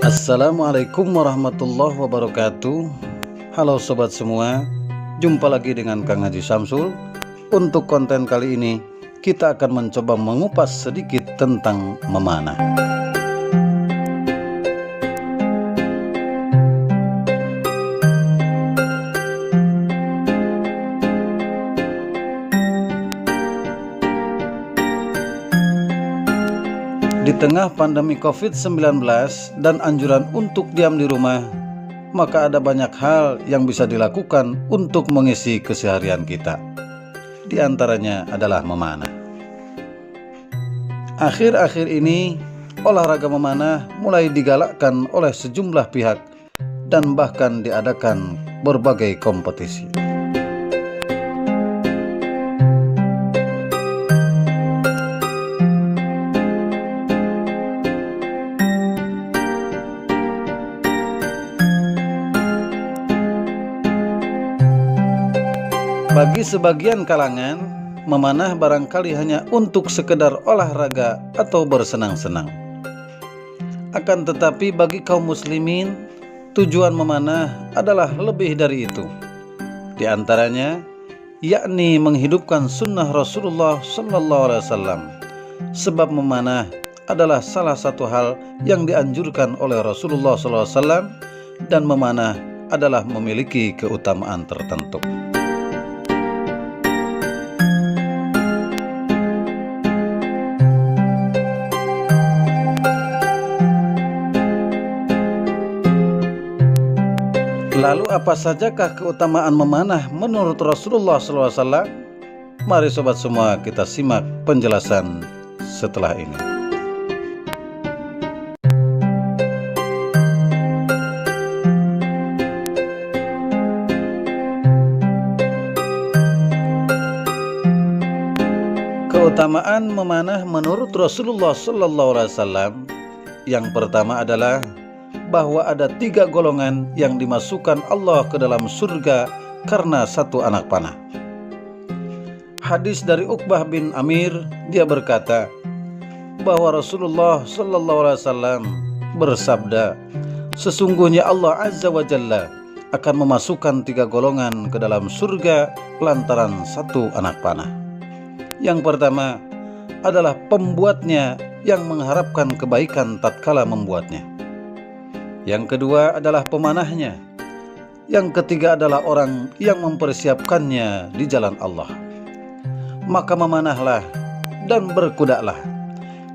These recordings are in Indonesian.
Assalamualaikum warahmatullahi wabarakatuh. Halo sobat semua, jumpa lagi dengan Kang Haji Samsul. Untuk konten kali ini kita akan mencoba mengupas sedikit tentang memanah. Di tengah pandemi COVID-19 dan anjuran untuk diam di rumah, maka ada banyak hal yang bisa dilakukan untuk mengisi keseharian kita. Di antaranya adalah memanah. Akhir-akhir ini, olahraga memanah mulai digalakkan oleh sejumlah pihak dan bahkan diadakan berbagai kompetisi. Bagi sebagian kalangan, memanah barangkali hanya untuk sekedar olahraga atau bersenang-senang. Akan tetapi bagi kaum muslimin, tujuan memanah adalah lebih dari itu. Di antaranya, yakni menghidupkan sunnah Rasulullah SAW. Sebab memanah adalah salah satu hal yang dianjurkan oleh Rasulullah SAW dan memanah adalah memiliki keutamaan tertentu. Lalu apa sajakah keutamaan memanah menurut Rasulullah SAW? Mari sobat semua kita simak penjelasan setelah ini. Keutamaan memanah menurut Rasulullah SAW, yang pertama adalah bahwa ada 3 golongan yang dimasukkan Allah ke dalam surga karena satu anak panah. Hadis dari Uqbah bin Amir, dia berkata bahwa Rasulullah SAW bersabda, sesungguhnya Allah Azza wa Jalla akan memasukkan 3 golongan ke dalam surga lantaran satu anak panah. Yang pertama adalah pembuatnya yang mengharapkan kebaikan tatkala membuatnya. Yang kedua adalah pemanahnya. Yang ketiga adalah orang yang mempersiapkannya di jalan Allah. Maka memanahlah dan berkudalah.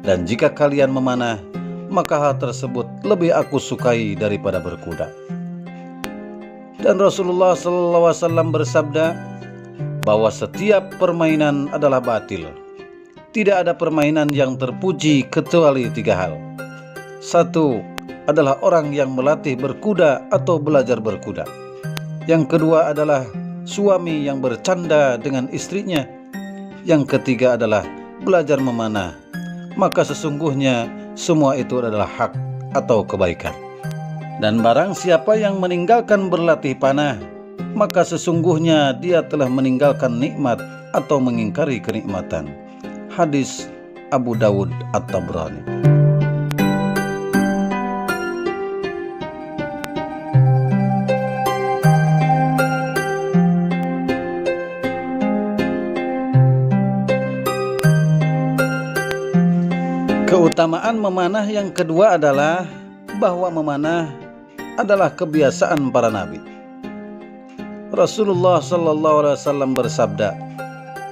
Dan jika kalian memanah, maka hal tersebut lebih aku sukai daripada berkuda. Dan Rasulullah SAW bersabda bahwa setiap permainan adalah batil. Tidak ada permainan yang terpuji kecuali 3 hal. 1. Adalah orang yang melatih berkuda atau belajar berkuda. Yang kedua adalah suami yang bercanda dengan istrinya. Yang ketiga adalah belajar memanah. Maka sesungguhnya semua itu adalah hak atau kebaikan. Dan barang siapa yang meninggalkan berlatih panah, maka sesungguhnya dia telah meninggalkan nikmat atau mengingkari kenikmatan. Hadis Abu Dawud At-Tabrani. Keutamaan memanah yang kedua adalah bahwa memanah adalah kebiasaan para nabi. Rasulullah SAW bersabda,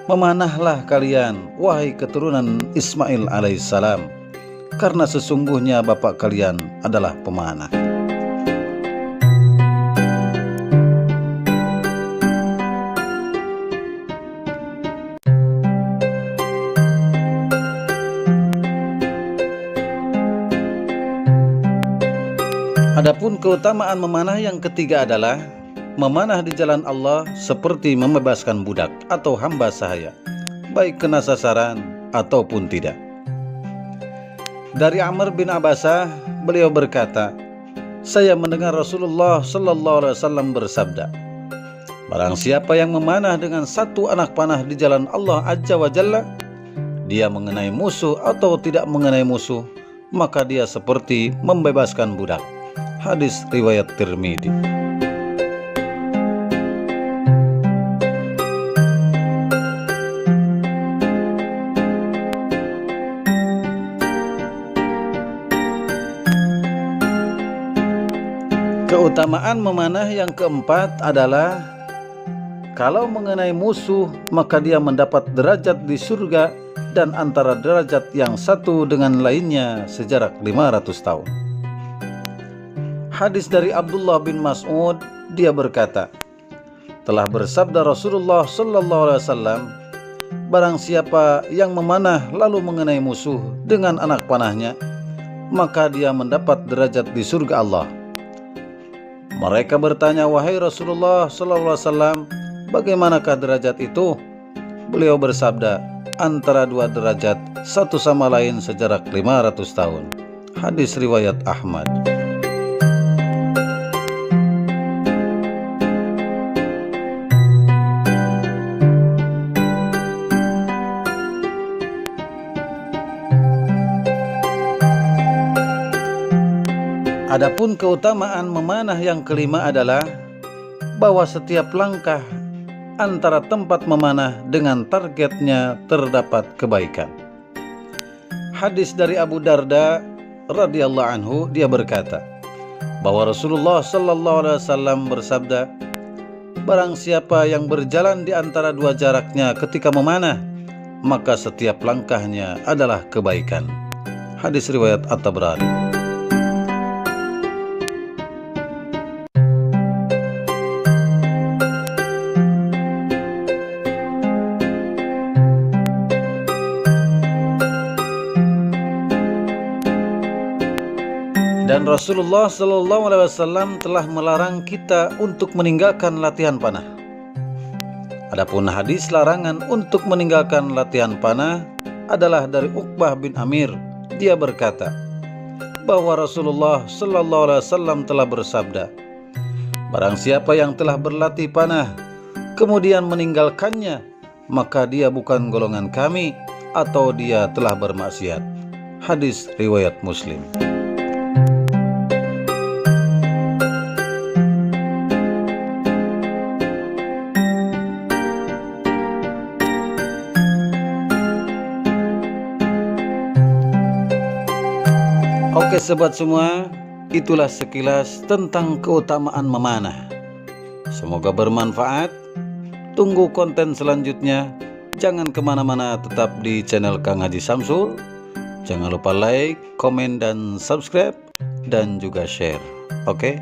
memanahlah kalian, wahai keturunan Ismail alaihissalam, karena sesungguhnya bapak kalian adalah pemanah. Adapun keutamaan memanah yang ketiga adalah memanah di jalan Allah seperti membebaskan budak atau hamba sahaya, baik kena sasaran ataupun tidak. Dari Amr bin Abbasah, beliau berkata, saya mendengar Rasulullah SAW bersabda, barang siapa yang memanah dengan satu anak panah di jalan Allah Azza wa Jalla, dia mengenai musuh atau tidak mengenai musuh, maka dia seperti membebaskan budak. Hadis riwayat Tirmidzi. Keutamaan memanah yang keempat adalah kalau mengenai musuh maka dia mendapat derajat di surga dan antara derajat yang satu dengan lainnya sejarak 500 tahun. Hadis dari Abdullah bin Mas'ud, dia berkata, telah bersabda Rasulullah sallallahu alaihi wasallam, barang siapa yang memanah lalu mengenai musuh dengan anak panahnya, maka dia mendapat derajat di surga Allah. Mereka bertanya, wahai Rasulullah sallallahu alaihi wasallam, bagaimanakah derajat itu? Beliau bersabda, antara dua derajat satu sama lain sejarak 500 tahun. Hadis riwayat Ahmad. Adapun keutamaan memanah yang kelima adalah bahwa setiap langkah antara tempat memanah dengan targetnya terdapat kebaikan. Hadis dari Abu Darda radhiyallahu anhu, dia berkata bahwa Rasulullah sallallahu alaihi wasallam bersabda, barang siapa yang berjalan di antara dua jaraknya ketika memanah, maka setiap langkahnya adalah kebaikan. Hadis riwayat At-Tabrani. Dan Rasulullah sallallahu alaihi wasallam telah melarang kita untuk meninggalkan latihan panah. Adapun hadis larangan untuk meninggalkan latihan panah adalah dari Uqbah bin Amir. Dia berkata bahwa Rasulullah sallallahu alaihi wasallam telah bersabda, barang siapa yang telah berlatih panah kemudian meninggalkannya, maka dia bukan golongan kami atau dia telah bermaksiat. Hadis riwayat Muslim. Oke sobat semua, itulah sekilas tentang keutamaan memanah. Semoga bermanfaat. Tunggu konten selanjutnya. Jangan kemana-mana, tetap di channel Kang Haji Samsul. Jangan lupa like, komen, dan subscribe, dan juga share. Oke?